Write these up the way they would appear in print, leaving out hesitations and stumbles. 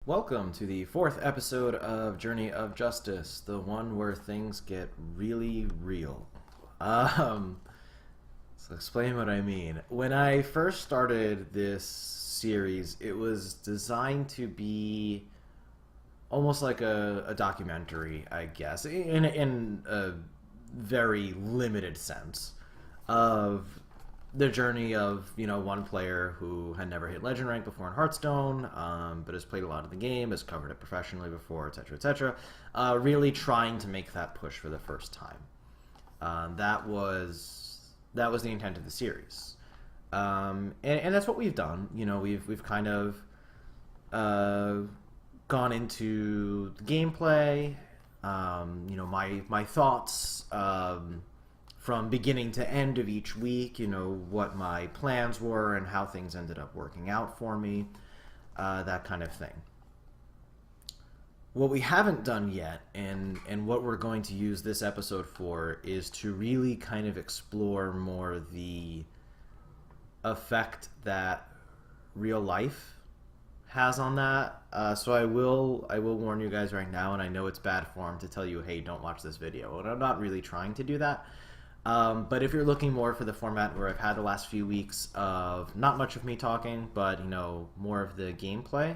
Welcome to the fourth episode of Journey of Justice, the one where things get really real. So explain what I mean. When I first started this series, it was designed to be almost like a documentary, I guess, in a very limited sense of the journey of one player who had never hit legend rank before in Hearthstone, but has played a lot of the game, has covered it professionally before, etc., etc. Really trying to make that push for the first time. That was the intent of the series, and that's what we've done. We've kind of gone into the gameplay. My thoughts. From beginning to end of each week, what my plans were and how things ended up working out for me, that kind of thing. What we haven't done yet, and what we're going to use this episode for, is to really kind of explore more the effect that real life has on that. So I will warn you guys right now, and I know it's bad form to tell you, hey, don't watch this video, and I'm not really trying to do that. But if you're looking more for the format where I've had the last few weeks of not much of me talking, but more of the gameplay,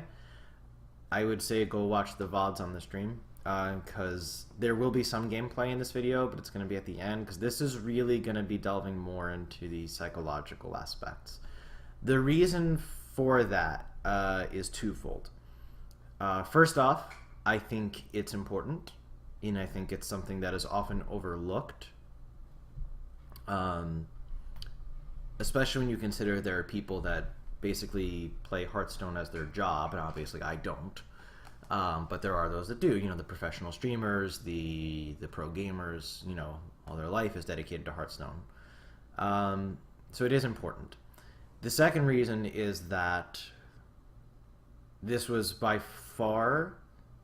I would say go watch the VODs on the stream, because there will be some gameplay in this video, but it's going to be at the end, because this is really going to be delving more into the psychological aspects. The reason for that is twofold. First off, I think it's important, and I think it's something that is often overlooked. Especially when you consider there are people that basically play Hearthstone as their job, and obviously I don't. But there are those that do. The professional streamers, the pro gamers. All their life is dedicated to Hearthstone. So it is important. The second reason is that this was by far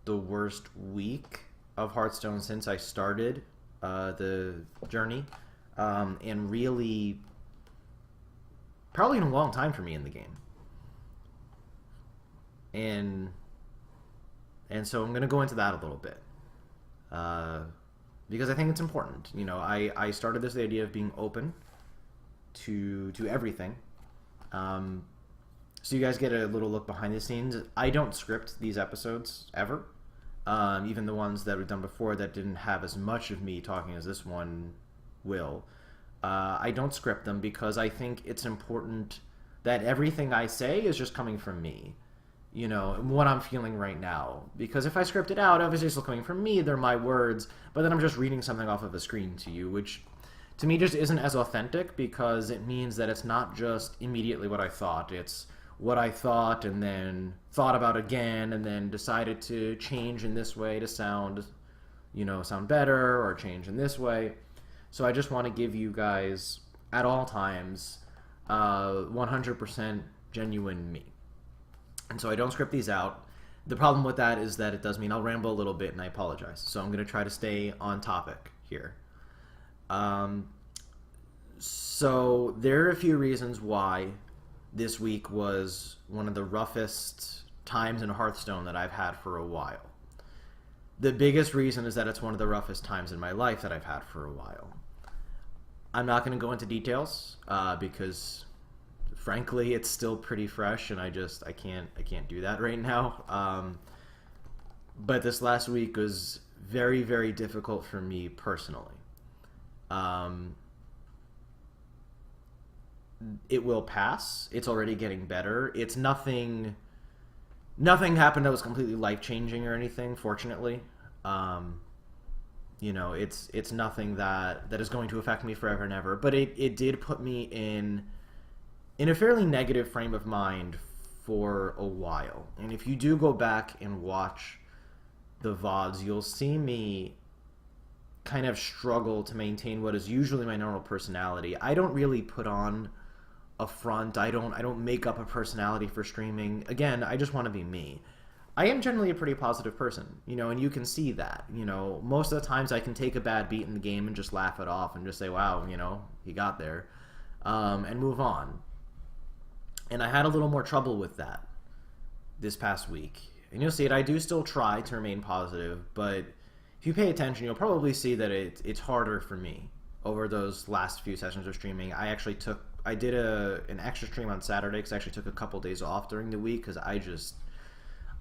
the worst week of Hearthstone since I started the journey. And really, probably in a long time for me in the game. And so I'm going to go into that a little bit. Because I think it's important. I started this idea of being open to everything. So you guys get a little look behind the scenes. I don't script these episodes, ever. Even the ones that we've done before that didn't have as much of me talking as this one will. I don't script them because I think it's important that everything I say is just coming from me, what I'm feeling right now. Because if I script it out, obviously it's still coming from me, they're my words, but then I'm just reading something off of a screen to you, which to me just isn't as authentic, because it means that it's not just immediately what I thought, it's what I thought and then thought about again and then decided to change in this way to sound better, or change in this way. So I just want to give you guys, at all times, 100% genuine me. And so I don't script these out. The problem with that is that it does mean I'll ramble a little bit, and I apologize. So I'm going to try to stay on topic here. So there are a few reasons why this week was one of the roughest times in Hearthstone that I've had for a while. The biggest reason is that it's one of the roughest times in my life that I've had for a while. I'm not going to go into details because, frankly, it's still pretty fresh, and I can't do that right now. But this last week was very, very difficult for me personally. It will pass. It's already getting better. It's nothing happened that was completely life-changing or anything, fortunately. It's nothing that is going to affect me forever and ever, but it did put me in a fairly negative frame of mind for a while. And if you do go back and watch the VODs, you'll see me kind of struggle to maintain what is usually my normal personality. I don't really put on a front. I don't make up a personality for streaming. Again, I just want to be me. I am generally a pretty positive person, and you can see that. Most of the times I can take a bad beat in the game and just laugh it off and just say, wow, he got there, and move on. And I had a little more trouble with that this past week. And you'll see it. I do still try to remain positive, but if you pay attention, you'll probably see that it's harder for me over those last few sessions of streaming. I did an extra stream on Saturday because I actually took a couple days off during the week because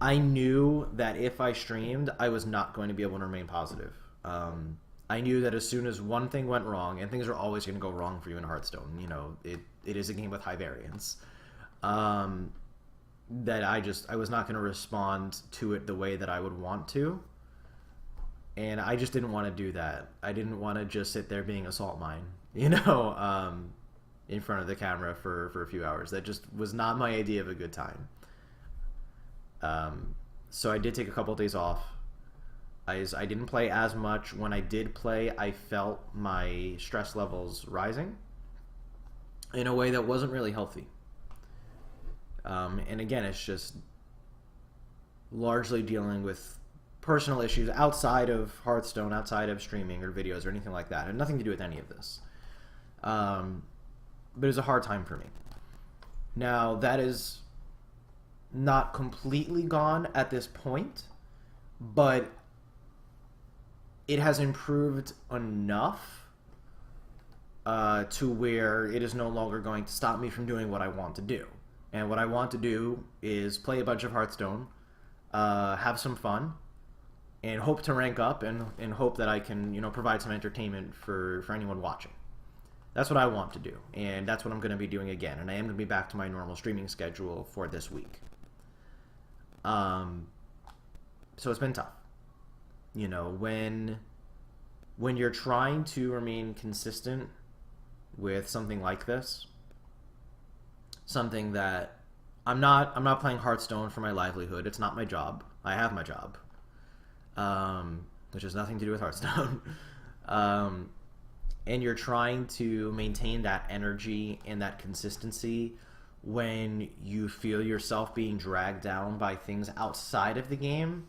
I knew that if I streamed, I was not going to be able to remain positive. I knew that as soon as one thing went wrong, and things are always going to go wrong for you in Hearthstone, you know, it is a game with high variance, that I was not going to respond to it the way that I would want to. And I just didn't want to do that. I didn't want to just sit there being a salt mine, you know, in front of the camera for a few hours. That just was not my idea of a good time. So I did take a couple of days off. I didn't play as much. When I did play, I felt my stress levels rising in a way that wasn't really healthy. And again, it's just largely dealing with personal issues outside of Hearthstone, outside of streaming or videos or anything like that. It had nothing to do with any of this. But it was a hard time for me. Now, that is not completely gone at this point, but it has improved enough to where it is no longer going to stop me from doing what I want to do. And what I want to do is play a bunch of Hearthstone, have some fun, and hope to rank up and hope that I can, you know, provide some entertainment for anyone watching. That's what I want to do, and that's what I'm going to be doing again. And I am going to be back to my normal streaming schedule for this week. So it's been tough. You know, when you're trying to remain consistent with something like this, something that I'm not playing Hearthstone for my livelihood. It's not my job. I have my job, which has nothing to do with Hearthstone. And you're trying to maintain that energy and that consistency when you feel yourself being dragged down by things outside of the game.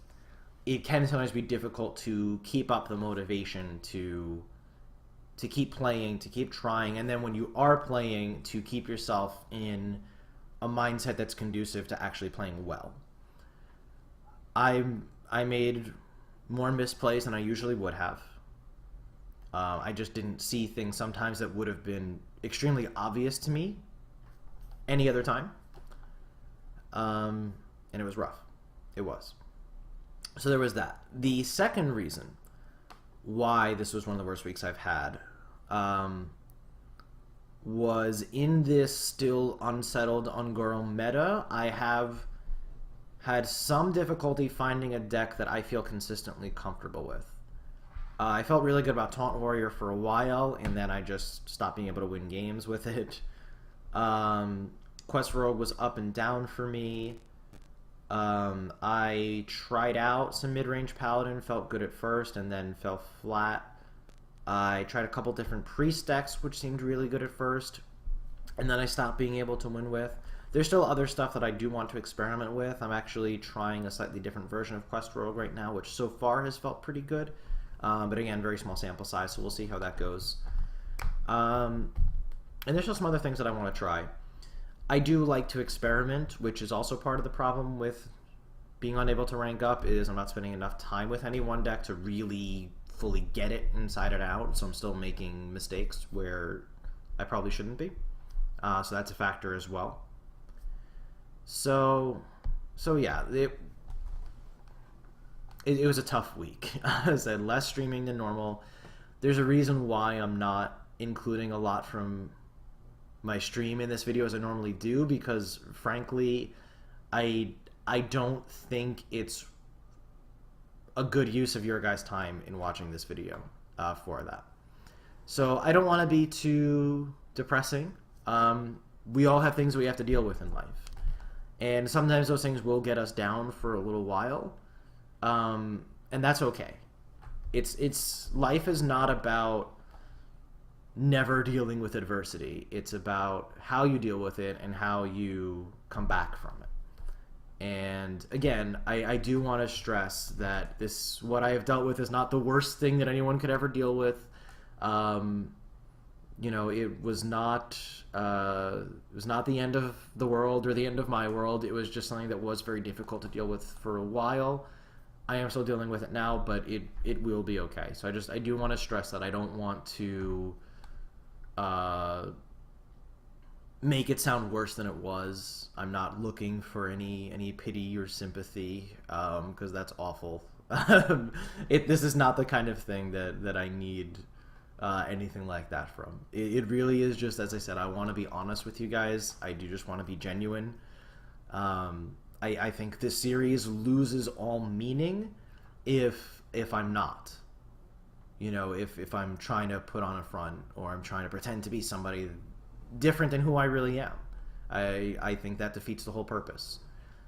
It can sometimes be difficult to keep up the motivation to keep playing, to keep trying, and then when you are playing, to keep yourself in a mindset that's conducive to actually playing well. I made more misplays than I usually would have. I just didn't see things sometimes that would have been extremely obvious to me any other time. And it was rough. It was. So there was that. The second reason why this was one of the worst weeks I've had was in this still unsettled Ungoro meta. I have had some difficulty finding a deck that I feel consistently comfortable with. I felt really good about Taunt Warrior for a while, and then I just stopped being able to win games with it. Quest Rogue was up and down for me. I tried out some mid-range Paladin, felt good at first, and then fell flat. I tried a couple different priest decks, which seemed really good at first, and then I stopped being able to win with. There's still other stuff that I do want to experiment with. I'm actually trying a slightly different version of Quest Rogue right now, which so far has felt pretty good. But again, very small sample size, so we'll see how that goes. And there's still some other things that I want to try. I do like to experiment, which is also part of the problem with being unable to rank up, is I'm not spending enough time with any one deck to really fully get it inside and out, so I'm still making mistakes where I probably shouldn't be. So that's a factor as well. So yeah, it was a tough week. I said less streaming than normal. There's a reason why I'm not including a lot from my stream in this video as I normally do, because frankly, I don't think it's a good use of your guys' time in watching this video for that. So I don't want to be too depressing. We all have things we have to deal with in life, and sometimes those things will get us down for a little while, and that's okay. It's life is not about never dealing with adversity. It's about how you deal with it and how you come back from it. And again, I do want to stress that what I have dealt with is not the worst thing that anyone could ever deal with. you know, it was not the end of the world or the end of my world. It was just something that was very difficult to deal with for a while. I am still dealing with it now, but it will be okay. So I do want to stress that I don't want to make it sound worse than it was. I'm not looking for any pity or sympathy, because that's awful. This is not the kind of thing that I need anything like that from. It really is just, as I said, I want to be honest with you guys. I do just want to be genuine. I think this series loses all meaning if I'm not. You know, if I'm trying to put on a front, or I'm trying to pretend to be somebody different than who I really am. I think that defeats the whole purpose.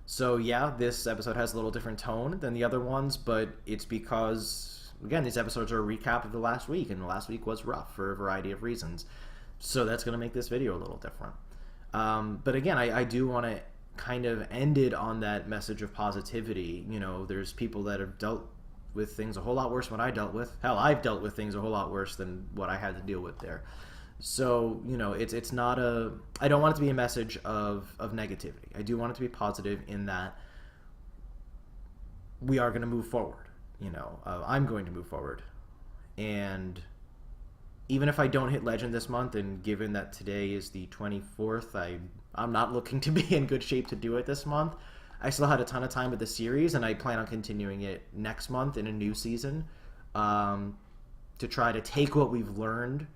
So yeah, this episode has a little different tone than the other ones, but it's because, again, these episodes are a recap of the last week, and the last week was rough for a variety of reasons. So that's going to make this video a little different. But again, I do want to kind of end it on that message of positivity. You know, there's people that have dealt with things a whole lot worse than what I dealt with. Hell, I've dealt with things a whole lot worse than what I had to deal with there. So, you know, it's not a... I don't want it to be a message of negativity. I do want it to be positive in that we are going to move forward. You know, I'm going to move forward. And even if I don't hit Legend this month, and given that today is the 24th, I'm not looking to be in good shape to do it this month. I still had a ton of time with the series, and I plan on continuing it next month in a new season, to try to take what we've learned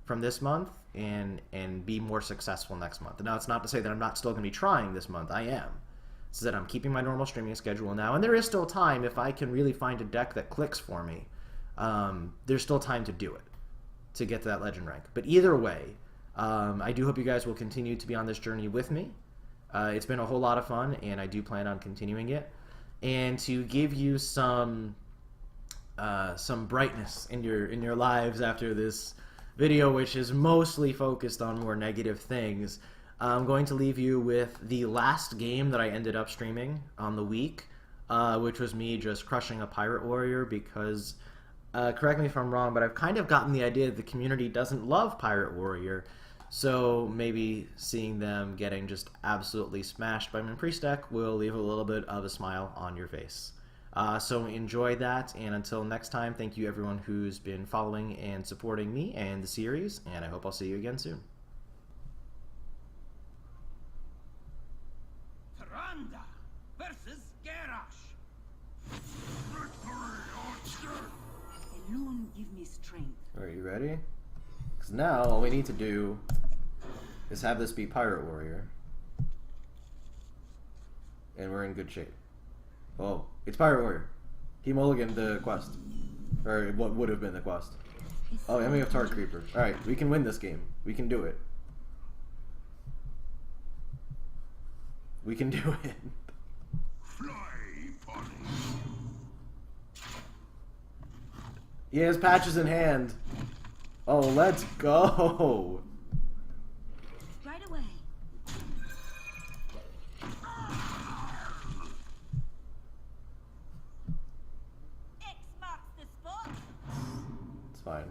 from this month and be more successful next month. Now, it's not to say that I'm not still going to be trying this month. I am. It's that I'm keeping my normal streaming schedule now, and there is still time if I can really find a deck that clicks for me. There's still time to do it, to get to that Legend rank. But either way, I do hope you guys will continue to be on this journey with me. It's been a whole lot of fun, and I do plan on continuing it. And to give you some brightness in your lives after this video, which is mostly focused on more negative things, I'm going to leave you with the last game that I ended up streaming on the week, which was me just crushing a Pirate Warrior because, correct me if I'm wrong, but I've kind of gotten the idea that the community doesn't love Pirate Warrior, so maybe seeing them getting just absolutely smashed by my priest deck will leave a little bit of a smile on your face. So enjoy that, and until next time, thank you everyone who's been following and supporting me and the series, and I hope I'll see you again soon. Taranda versus Garrosh. Alone give me strength. Are you ready? Because now all we need to do is have this be Pirate Warrior, and we're in good shape. Oh, it's Pirate Warrior. He mulliganed the quest. Or what would have been the quest. Oh, and we have Target Creeper. Alright, we can win this game. We can do it. We can do it. He has patches in hand. Oh, let's go. Right away. X marks the spot. It's fine.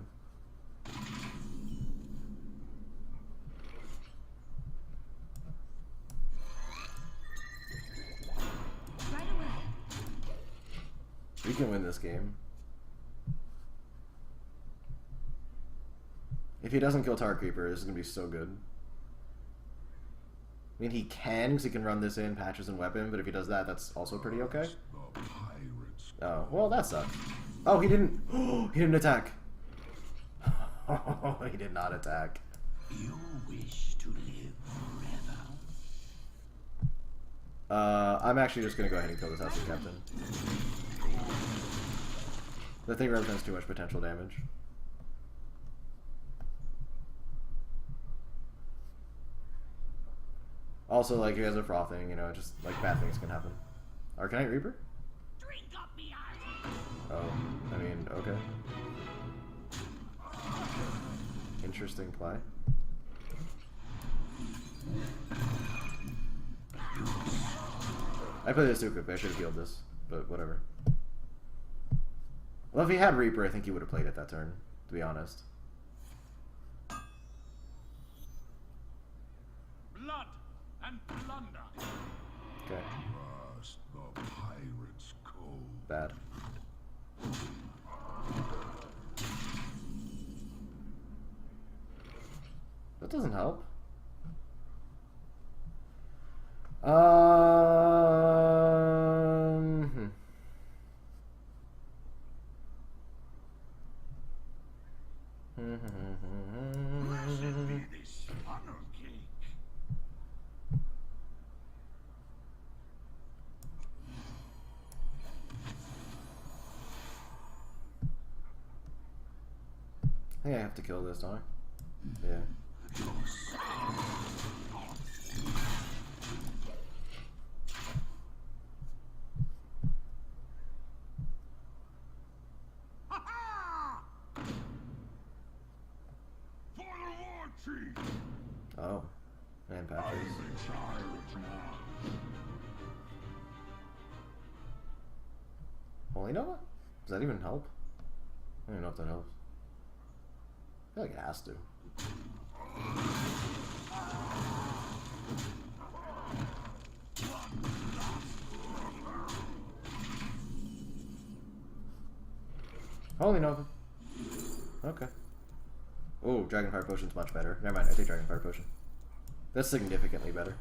Right away. We can win this game. If he doesn't kill Tar Creeper, this is going to be so good. I mean, he can, because he can run this in, patches and weapon, but if he does that, that's also pretty okay. Oh, well, that sucks. Oh, he didn't... he didn't attack. Oh, he did not attack. You wish to live forever? I'm actually just going to go ahead and kill this House Captain. The thing represents too much potential damage. Also, like, you guys are frothing, you know, just, like, bad things can happen. Arcanite Reaper? Drink up me eyes. Oh, I mean, okay. Interesting play. I played this too quickly, I should have healed this, but whatever. Well, if he had Reaper, I think he would have played it that turn, to be honest. blood and plunder. Okay. First, the pirate's code. Bad. That doesn't help. Blessed be this funnel cake. I think I have to kill this, don't I? Yeah. Oh, man, patches. Holy Nova? Does that even help? I don't even know if that helps. I feel like it has to. Holy Nova. Okay. Oh, Dragonfire Potion's much better. Never mind, I take Dragonfire Potion. That's significantly better.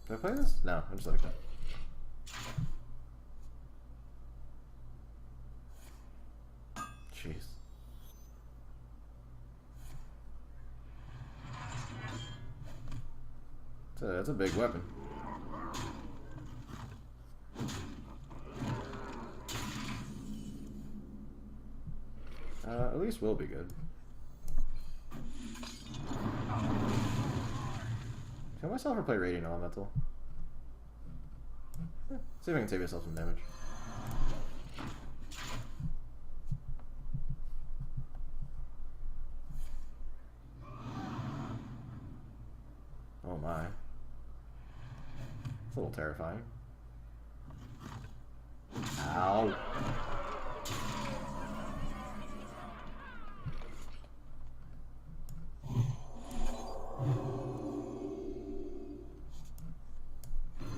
Do I play this? No, I'm just letting it go. Jeez. That's a big weapon. At least we'll be good. Kill myself or play Radiant Elemental? See if I can save myself some damage. Oh my. It's a little terrifying. Ow.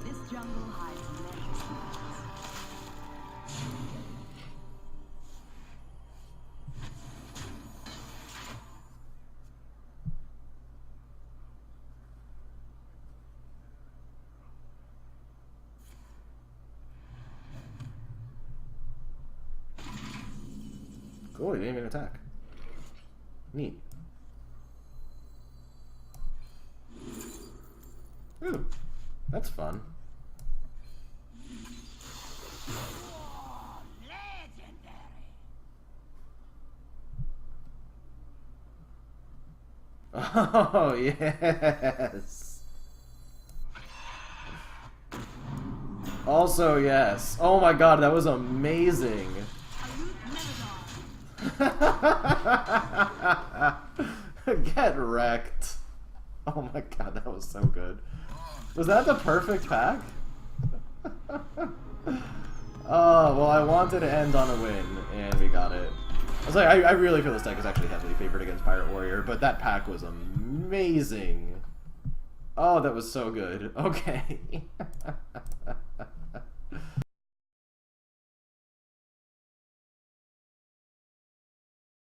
This jungle hides many secrets. Cool, he didn't even attack. Neat. Ooh, that's fun. Oh, legendary. Oh, yes. Also, yes. Oh my god, that was amazing. Get wrecked. Oh my god, that was so good. Was that the perfect pack? Oh, well, I wanted to end on a win, and we got it. I was like, I really feel this deck is actually heavily favored against Pirate Warrior, but that pack was amazing. Oh, that was so good. Okay.